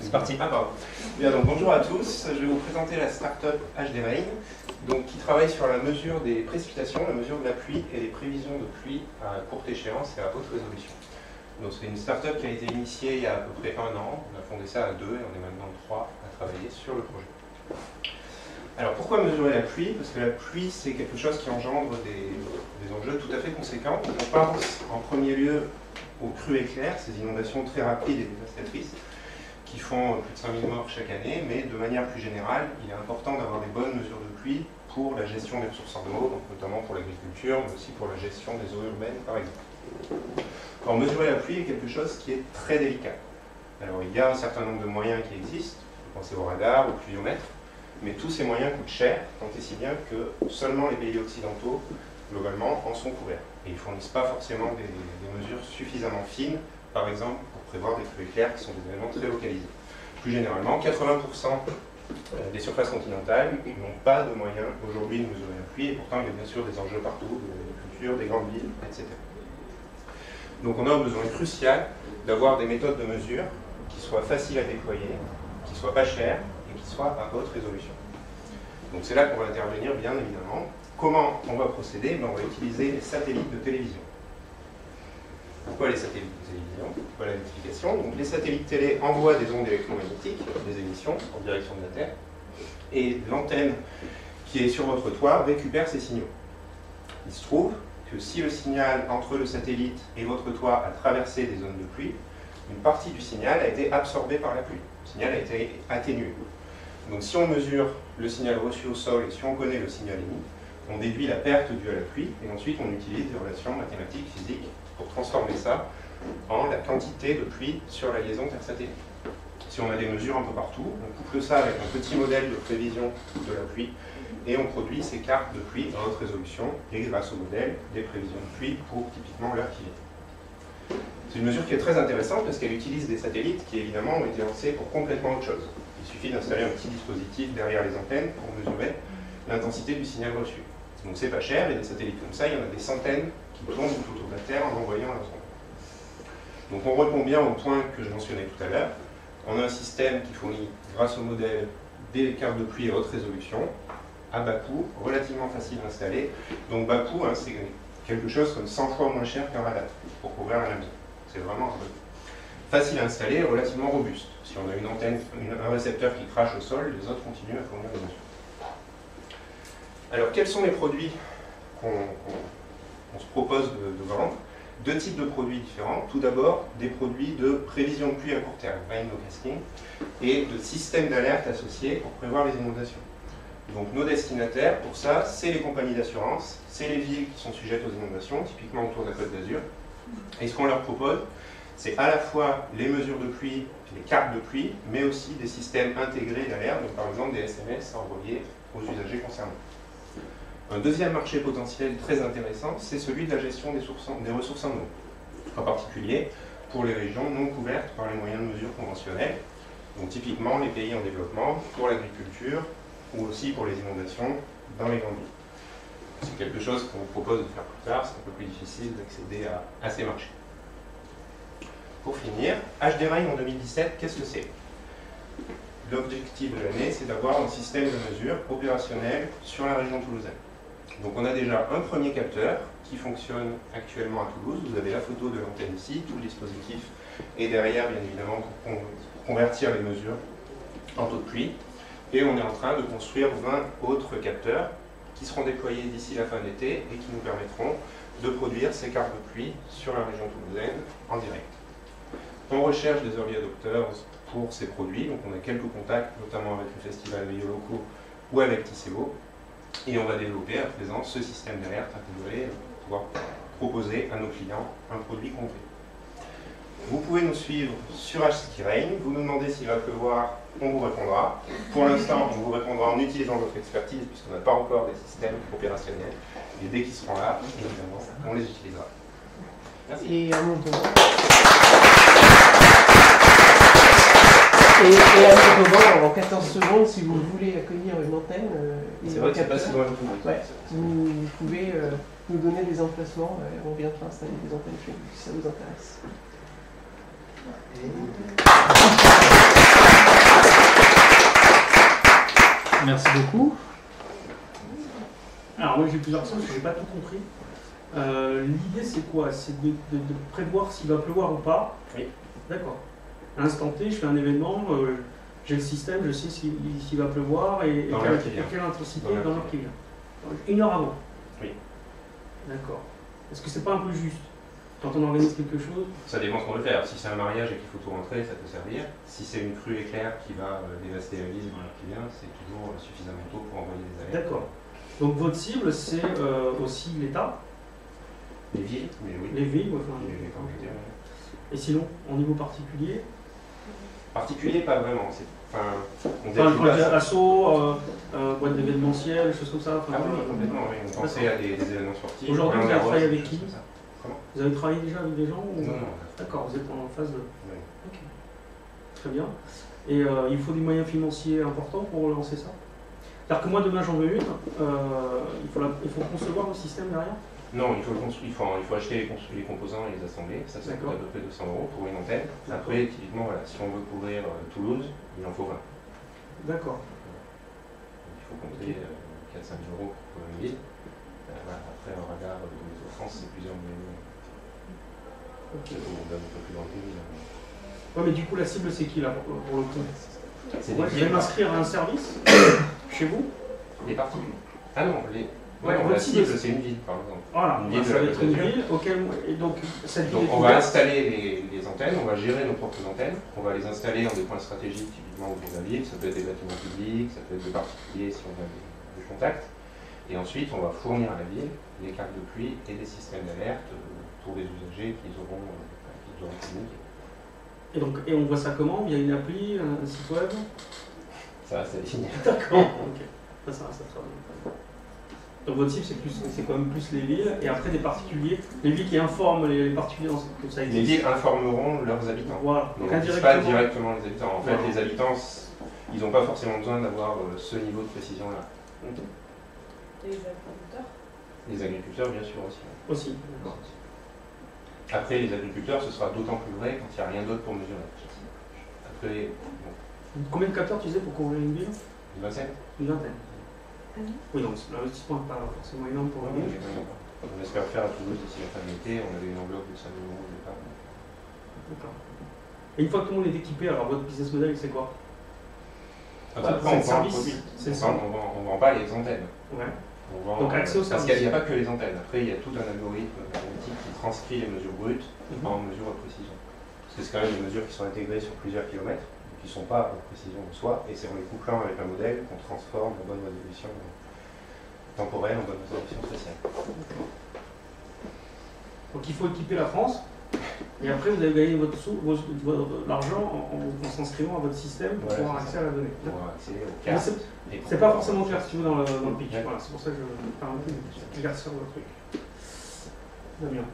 C'est parti. Ah, pardon. Bien, donc bonjour à tous. Je vais vous présenter la start-up HDRain, donc qui travaille sur la mesure des précipitations, la mesure de la pluie et les prévisions de pluie à courte échéance et à haute résolution. Donc c'est une start-up qui a été initiée il y a à peu près 1 an. On a fondé ça à 2 et on est maintenant 3 à travailler sur le projet. Alors pourquoi mesurer la pluie? Parce que la pluie c'est quelque chose qui engendre des enjeux tout à fait conséquents. On pense en premier lieu aux crues éclairs, ces inondations très rapides et dévastatrices qui font plus de 5000 morts chaque année, mais de manière plus générale, il est important d'avoir des bonnes mesures de pluie pour la gestion des ressources en eau, donc notamment pour l'agriculture, mais aussi pour la gestion des eaux urbaines par exemple. Alors mesurer la pluie est quelque chose qui est très délicat. Alors il y a un certain nombre de moyens qui existent, pensez au radar, au pluviomètre, mais tous ces moyens coûtent cher, tant et si bien que seulement les pays occidentaux, globalement, en sont couverts. Et ils ne fournissent pas forcément des mesures suffisamment fines, par exemple, pour prévoir des crues éclairs qui sont des événements très localisés. Plus généralement, 80% des surfaces continentales n'ont pas de moyens aujourd'hui de mesurer la pluie, et pourtant il y a bien sûr des enjeux partout, de l'agriculture, des grandes villes, etc. Donc on a un besoin crucial d'avoir des méthodes de mesure qui soient faciles à déployer, qui soient pas chères, soit à haute résolution. Donc c'est là qu'on va intervenir, bien évidemment. Comment on va procéder? On va utiliser les satellites de télévision. Pourquoi les satellites de télévision? Pourquoi la multiplication? Donc les satellites télé envoient des ondes électromagnétiques, des émissions en direction de la Terre, et l'antenne qui est sur votre toit récupère ces signaux. Il se trouve que si le signal entre le satellite et votre toit a traversé des zones de pluie, une partie du signal a été absorbée par la pluie. Le signal a été atténué. Donc si on mesure le signal reçu au sol et si on connaît le signal émis, on déduit la perte due à la pluie et ensuite on utilise des relations mathématiques, physiques pour transformer ça en la quantité de pluie sur la liaison Terre-satellite. Si on a des mesures un peu partout, on couple ça avec un petit modèle de prévision de la pluie et on produit ces cartes de pluie à haute résolution et grâce au modèle des prévisions de pluie pour typiquement l'heure qui vient. C'est une mesure qui est très intéressante parce qu'elle utilise des satellites qui évidemment ont été lancés pour complètement autre chose. Il suffit d'installer un petit dispositif derrière les antennes pour mesurer l'intensité du signal reçu. Donc c'est pas cher, et des satellites comme ça, il y en a des centaines qui tournent tout autour de la Terre en envoyant leurs ondes. Donc on répond bien au point que je mentionnais tout à l'heure. On a un système qui fournit, grâce au modèle, des cartes de pluie à haute résolution, à bas coût, relativement facile à installer. Donc bas coût, hein, c'est quelque chose comme 100 fois moins cher qu'un radar pour couvrir la même zone. C'est vraiment facile à installer et relativement robuste. Si on a une antenne, un récepteur qui crache au sol, les autres continuent à fournir des mesures. Alors, quels sont les produits qu'on se propose de vendre? 2 types de produits différents. Tout d'abord, des produits de prévision de pluie à court terme, rainfocasting, et de systèmes d'alerte associés pour prévoir les inondations. Donc, nos destinataires, pour ça, c'est les compagnies d'assurance, c'est les villes qui sont sujettes aux inondations, typiquement autour de la Côte d'Azur. Et ce qu'on leur propose, c'est à la fois les mesures de pluie, les cartes de pluie, mais aussi des systèmes intégrés d'alerte, donc par exemple des SMS envoyés aux usagers concernés. Un deuxième marché potentiel très intéressant, c'est celui de la gestion des ressources en eau, en particulier pour les régions non couvertes par les moyens de mesure conventionnels, donc typiquement les pays en développement, pour l'agriculture, ou aussi pour les inondations dans les grandes villes. C'est quelque chose qu'on vous propose de faire plus tard, c'est un peu plus difficile d'accéder à ces marchés. Pour finir, HDRain en 2017, qu'est-ce que c'est? L'objectif de l'année, c'est d'avoir un système de mesure opérationnel sur la région toulousaine. Donc on a déjà un premier capteur qui fonctionne actuellement à Toulouse. Vous avez la photo de l'antenne ici, tout le dispositif est derrière, bien évidemment, pour convertir les mesures en taux de pluie. Et on est en train de construire 20 autres capteurs qui seront déployés d'ici la fin de l'été et qui nous permettront de produire ces cartes de pluie sur la région toulousaine en direct. On recherche des early adopters pour ces produits, donc on a quelques contacts, notamment avec le festival Veilleux locaux ou avec Tisséo, et on va développer à présent ce système d'alerte intégré pour pouvoir proposer à nos clients un produit complet. Vous pouvez nous suivre sur HDRain, vous nous demandez s'il va pleuvoir, on vous répondra. Pour l'instant, on vous répondra en utilisant votre expertise, puisqu'on n'a pas encore des systèmes opérationnels, et dès qu'ils seront là, évidemment, on les utilisera. Merci. Et à mon tour. Et à mon tour, en 14 secondes, si vous voulez accueillir une antenne, c'est vrai que c'est pas si loin de tout. Ouais, vous pouvez nous donner des emplacements, on viendra installer des antennes chez vous si ça vous intéresse. Merci beaucoup. Alors moi j'ai plusieurs questions parce que j'ai pas tout compris. L'idée c'est quoi? C'est de prévoir s'il va pleuvoir ou pas. Oui. D'accord. À l'instant T, je fais un événement, j'ai le système, je sais s'il va pleuvoir et quelle intensité dans l'heure qui vient. 1 heure avant. Oui. D'accord. Est-ce que c'est pas un peu juste quand on organise quelque chose? Ça dépend ce qu'on veut faire. Si c'est un mariage et qu'il faut tout rentrer, ça peut servir. Si c'est une crue éclair qui va dévaster la ville dans l'heure qui vient, c'est toujours suffisamment tôt pour envoyer des alertes. D'accord. Donc votre cible, c'est aussi l'État? Les villes, mais oui. Les villes, enfin, et sinon, au niveau particulier? Particulier, pas vraiment. On quand je dis assaut, boîte d'événementiel, des choses comme ça. Ah oui, complètement, oui. On pensait à des événements sportifs. Aujourd'hui, vous avez travaillé avec qui? Comment? Vous avez travaillé déjà avec des gens ou... Non. D'accord, vous êtes en phase de... Oui. Ok. Très bien. Et il faut des moyens financiers importants pour lancer ça? C'est-à-dire que moi, demain, j'en veux une. Il faut concevoir le système derrière? Non, il faut acheter les composants et les assembler. Ça coûte à peu près 200 € pour une antenne. Après, typiquement, voilà, si on veut couvrir Toulouse, il en faut 20. D'accord. Il faut compter 4-5 € pour une ville. Voilà. Après, un radar de France, c'est plusieurs millions. Ok. On donne un peu plus dans le pays. Ouais, mais du coup, la cible, c'est qui là pour le coup? Je vais m'inscrire à un service chez vous? Les particuliers. Ah non, la cible, c'est une ville, par exemple. Voilà, ça va être une ville. Et donc, on va installer les antennes, on va gérer nos propres antennes, on va les installer dans des points stratégiques, typiquement autour de la ville. Ça peut être des bâtiments publics, ça peut être des particuliers si on a des contacts. Et ensuite, on va fournir à la ville les cartes de pluie et des systèmes d'alerte pour les usagers qu'ils auront communiqué. Et on voit ça comment? Via une appli, un site web? Ça reste à définir. D'accord, ok. Ça reste à travailler. Donc votre cible, c'est quand même plus les villes, et après des particuliers, les villes qui informent les particuliers que ça existe. Les villes informeront leurs habitants. Voilà. Donc pas directement les habitants. En fait, les habitants, ils n'ont pas forcément besoin d'avoir ce niveau de précision-là. Et les agriculteurs? Les agriculteurs, bien sûr, aussi. Aussi. Après, les agriculteurs, ce sera d'autant plus vrai quand il n'y a rien d'autre pour mesurer. Après, combien de capteurs tu disais pour couvrir une ville? Une vingtaine. Une vingtaine. Oui, donc l'investissement n'est pas forcément énorme pour la ville. On espère faire à Toulouse d'ici la fin de l'été. On avait une enveloppe de 5 000 € au départ. D'accord. Et une fois que tout le monde est équipé, alors votre business model, c'est quoi? Après, c'est le service. On vend pas les antennes. Ouais. Donc accès au service. Parce qu'il n'y a pas que les antennes. Après, il y a tout un algorithme mathématique qui transcrit les mesures brutes en mesures à précision. Parce que c'est quand même des mesures qui sont intégrées sur plusieurs kilomètres, qui ne sont pas à précision en soi, et c'est en les couplant avec un modèle qu'on transforme en bonne résolution temporelle en bonne résolution spatiale. Donc il faut équiper la France, et après vous avez gagné l'argent en s'inscrivant à votre système pour avoir accès à la donnée. Pour avoir accès aux cartes. C'est pas forcément clair si tu veux dans le pitch. Voilà, c'est pour ça que je me permets d'éclaircir le truc. Damien.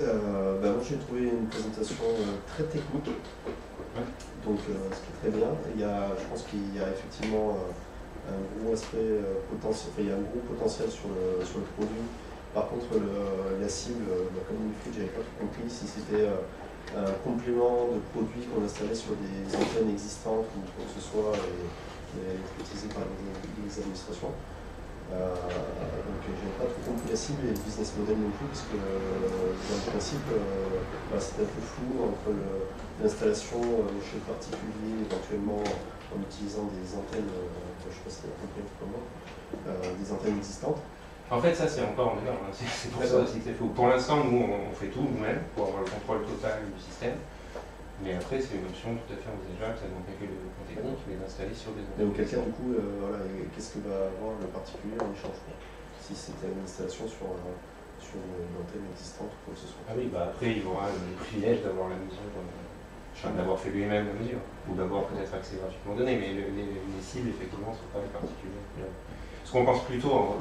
Moi j'ai trouvé une présentation très technique, donc ce qui est très bien. Je pense qu'il y a effectivement un gros aspect potentiel, il y a un gros potentiel sur le produit. Par contre, la cible, comme une j'avais pas tout compris si c'était un complément de produits qu'on installait sur des antennes existantes ou quoi que ce soit et utilisé par les administrations. Donc j'ai pas trop compris la cible et le business model non plus, parce que dans le principe c'était un peu flou entre l'installation chez le particulier éventuellement en utilisant des antennes, je ne sais pas si tu as compris comment, des antennes existantes. En fait, ça c'est encore en dehors, hein. C'est pour ça aussi que c'est faux. Pour l'instant, nous on fait tout nous-mêmes pour avoir le contrôle total du système. Mais après, c'est une option tout à fait envisageable, ça demande quelques développements techniques, mais d'installer sur des antennes. Et auquel cas, du coup, qu'est-ce que va avoir le particulier en échange? Si c'était une installation sur une antenne existante ou quoi que ce soit. Ah oui, après, il aura le privilège d'avoir la mesure, d'avoir fait lui-même la mesure, ou d'avoir peut-être accès gratuitement donné, mais les cibles, effectivement, ne sont pas les particuliers. Ce qu'on pense plutôt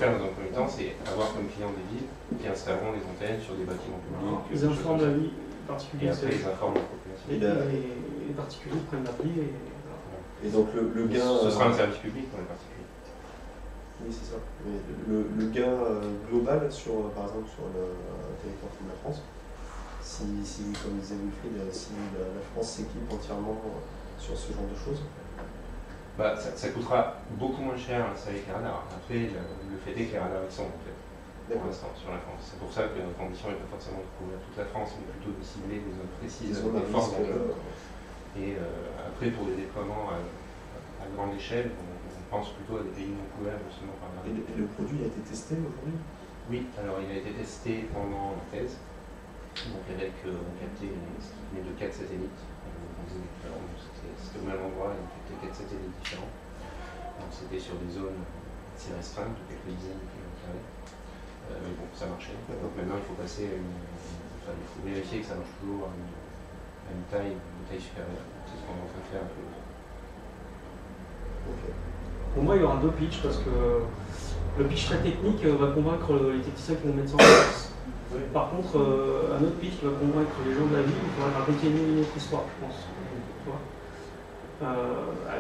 faire dans un premier temps, c'est avoir comme client des villes qui installeront des antennes sur des bâtiments publics. Ils informent la vie particulier. Et après, ils informent la population. Et les particuliers prennent l'appli et donc le gain... Ce sera un service public pour les particuliers. Oui, c'est ça. Mais le gain global, par exemple, sur le territoire de la France, si comme disait Wilfried, si la France s'équipe entièrement sur ce genre de choses. Ça coûtera beaucoup moins cher avec les radars. Après, le fait est que les radars ils sont en fait, pour l'instant sur la France. C'est pour ça que notre ambition n'est pas forcément de couvrir toute la France, mais plutôt de cibler des zones précises, des forces d'enjeu. Et après, pour des déploiements à grande échelle, on pense plutôt à des pays non couverts justement par la. Et le produit a été testé aujourd'hui? Oui, alors il a été testé pendant la thèse, donc avec on captait ce qui venait de 4 satellites. C'était au même endroit, il y avait 4 satellites différents. Donc c'était sur des zones assez restreintes, de quelques dizaines de kilomètres carrés. Mais bon, ça marchait. Donc maintenant il faut passer il faut vérifier que ça marche toujours à une taille supérieure. C'est ce qu'on est en train de faire avec l'autre. Okay. Pour moi, il y aura 2 pitchs parce que le pitch très technique va convaincre les techniciens qui vont mettre ça en place. Oui. Par contre, un autre pitch va convaincre les gens de la ville, il faudra raconter une autre histoire, je pense.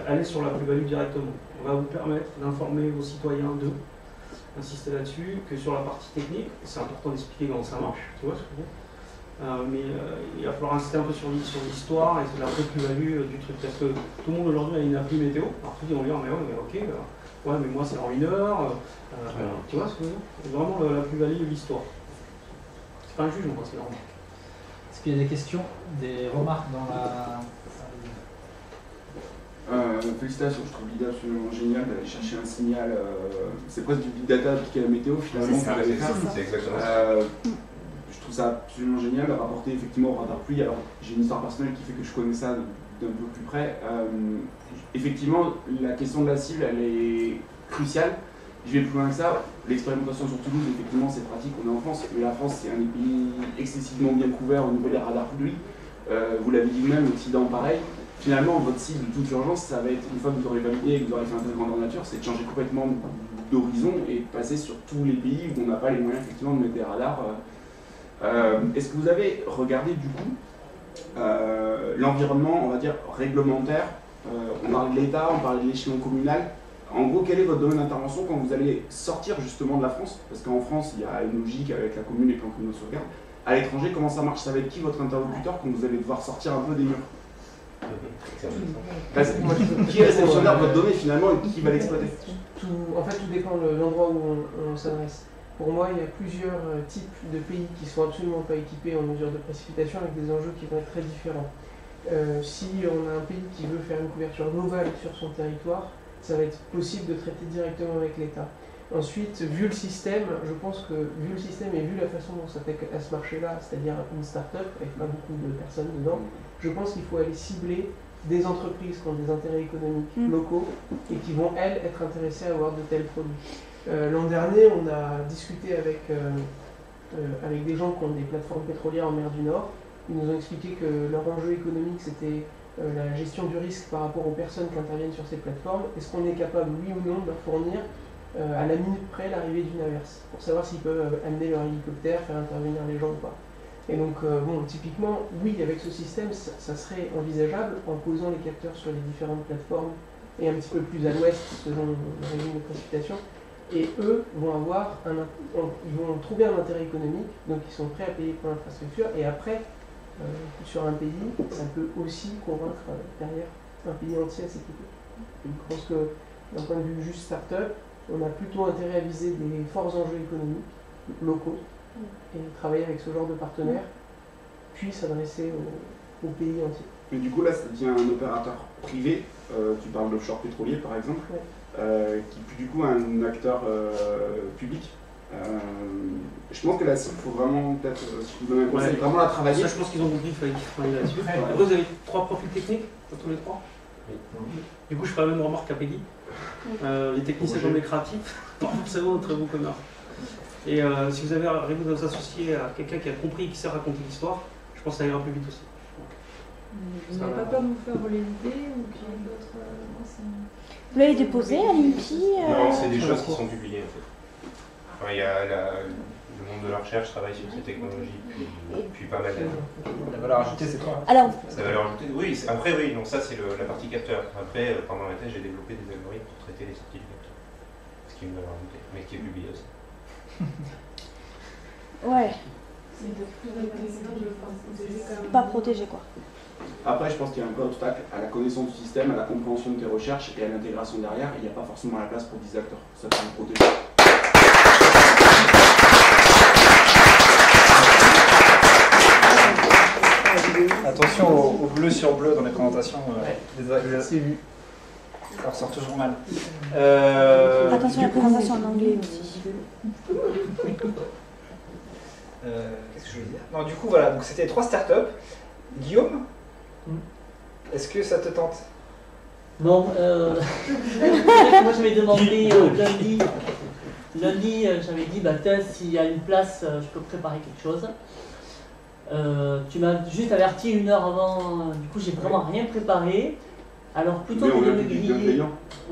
Aller sur la plus-value directement. On va vous permettre d'informer vos citoyens d'eux, insister là-dessus, que sur la partie technique, c'est important d'expliquer comment ça marche, tu vois ce que je veux dire. Mais il va falloir insister un peu sur l'histoire et c'est la vraie plus-value du truc. Parce que tout le monde aujourd'hui a une appli météo, alors tout le monde vont dire, mais ouais, mais ok, ouais, mais moi c'est en 1 heure, tu vois ce que je veux dire. C'est vraiment la plus-value de l'histoire. C'est pas un jugement, c'est normal. Est-ce qu'il y a des questions, des remarques dans la... Félicitations, je trouve l'idée absolument géniale d'aller chercher un signal. C'est presque du big data appliqué à la météo finalement. C'est exactement ça. Je trouve ça absolument génial de rapporter effectivement au radar pluie. Alors j'ai une histoire personnelle qui fait que je connais ça d'un peu plus près. Effectivement, la question de la cible, elle est cruciale. Je vais plus loin que ça. L'expérimentation sur Toulouse, effectivement, c'est pratique, on est en France, mais la France, c'est un des pays excessivement bien couvert au niveau des radars pluie. Vous l'avez dit vous-même, l'Occident, pareil. Finalement, votre cible de toute urgence, ça va être, une fois que vous aurez validé et que vous aurez fait un test grandeur nature, c'est de changer complètement d'horizon et de passer sur tous les pays où on n'a pas les moyens effectivement de mettre des radars. Est-ce que vous avez regardé du coup l'environnement, on va dire, réglementaire? On parle de l'État, on parle de l'échelon communal. En gros, quel est votre domaine d'intervention quand vous allez sortir justement de la France? Parce qu'en France, il y a une logique avec la commune et plans communaux de sauvegarde. À l'étranger, comment ça marche? Ça va être qui votre interlocuteur quand vous allez devoir sortir un peu des murs? Qui est réceptionnaire de votre donnée finalement et qui va l'exploiter? En fait, tout dépend de l'endroit où on s'adresse. Pour moi, il y a plusieurs types de pays qui ne sont absolument pas équipés en mesure de précipitation avec des enjeux qui vont être très différents. Si on a un pays qui veut faire une couverture globale sur son territoire, ça va être possible de traiter directement avec l'État. Ensuite, vu le système, je pense que vu le système et vu la façon dont ça fait à ce marché-là, c'est-à-dire une start-up avec pas beaucoup de personnes dedans, je pense qu'il faut aller cibler des entreprises qui ont des intérêts économiques locaux et qui vont, elles, être intéressées à avoir de tels produits. L'an dernier, on a discuté avec des gens qui ont des plateformes pétrolières en mer du Nord. Ils nous ont expliqué que leur enjeu économique, c'était la gestion du risque par rapport aux personnes qui interviennent sur ces plateformes. Est-ce qu'on est capable, oui ou non, de leur fournir à la minute près l'arrivée d'une averse, pour savoir s'ils peuvent amener leur hélicoptère, faire intervenir les gens ou pas. Et donc, bon, typiquement, oui, avec ce système, ça serait envisageable en posant les capteurs sur les différentes plateformes et un petit peu plus à l'ouest, selon le régime de précipitation. Et eux vont ils vont trouver un intérêt économique, donc ils sont prêts à payer pour l'infrastructure. Et après, sur un pays, ça peut aussi convaincre derrière un pays entier à s'équiper. Je pense que d'un point de vue juste start-up, on a plutôt intérêt à viser des forts enjeux économiques locaux et travailler avec ce genre de partenaires, puis s'adresser au pays entier. Mais du coup là, ça devient un opérateur privé, tu parles d'offshore pétrolier par exemple, qui du coup est un acteur public. Je pense que là, il faut vraiment peut-être, si je vous donne un conseil, vraiment la travailler. Ça, je pense qu'ils ont compris qu'il fallait travailler là-dessus. Après, vous avez 3 profils techniques, tous les 3. Du coup, je ferai la même remarque à Peggy. Les techniciens sont des créatifs, pas forcément de très bons connards. Et si vous avez arrivé à vous associer à quelqu'un qui a compris et qui sait raconter l'histoire, je pense que ça ira plus vite aussi. Vous n'avez pas peur de vous faire voler l'idée ou qu'il y a d'autres renseignements? Vous l'avez déposé à l'INPI Non, c'est des choses qui sont publiées en fait. Enfin, il y a le monde de la recherche travaille sur ces technologies depuis pas mal d'années. La valeur ajoutée, c'est quoi? Alors, La valeur ajoutée, oui, après oui, donc ça c'est la partie capteur. Après, pendant la thèse, j'ai développé des algorithmes pour traiter les sorties du capteur. Ce qui est une valeur ajoutée, mais qui est publié aussi. ouais, C'est de plus en plus de protéger quand même. pas protégé quoi. Après, je pense qu'il y a un peu obstacle à la connaissance du système, à la compréhension de tes recherches et à l'intégration derrière. Il n'y a pas forcément la place pour 10 acteurs. Ça peut nous protéger. Attention au bleu sur bleu dans les présentations. C'est vu. Ça ressort toujours mal. Attention à la présentation en anglais aussi. Qu'est-ce que je veux dire? Non, du coup, voilà, donc c'était 3 startups. Guillaume, est-ce que ça te tente? Non, moi j'avais demandé lundi, j'avais dit, bah, s'il y a une place, je peux préparer quelque chose. Tu m'as juste averti 1 heure avant, du coup j'ai vraiment rien préparé. Alors plutôt que de me griller.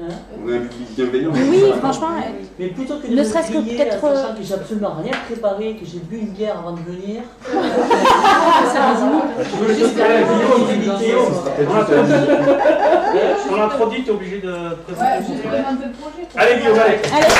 On a un public bienveillant. Oui, franchement. Mais plutôt que de Ne me serait-ce que griller, peut-être. sachant que j'ai absolument rien préparé, que j'ai bu une bière avant de venir. On l'introduit, t'es obligé de présenter. Ouais, j'ai un peu de projet. Allez, Guillaume, allez. Allez.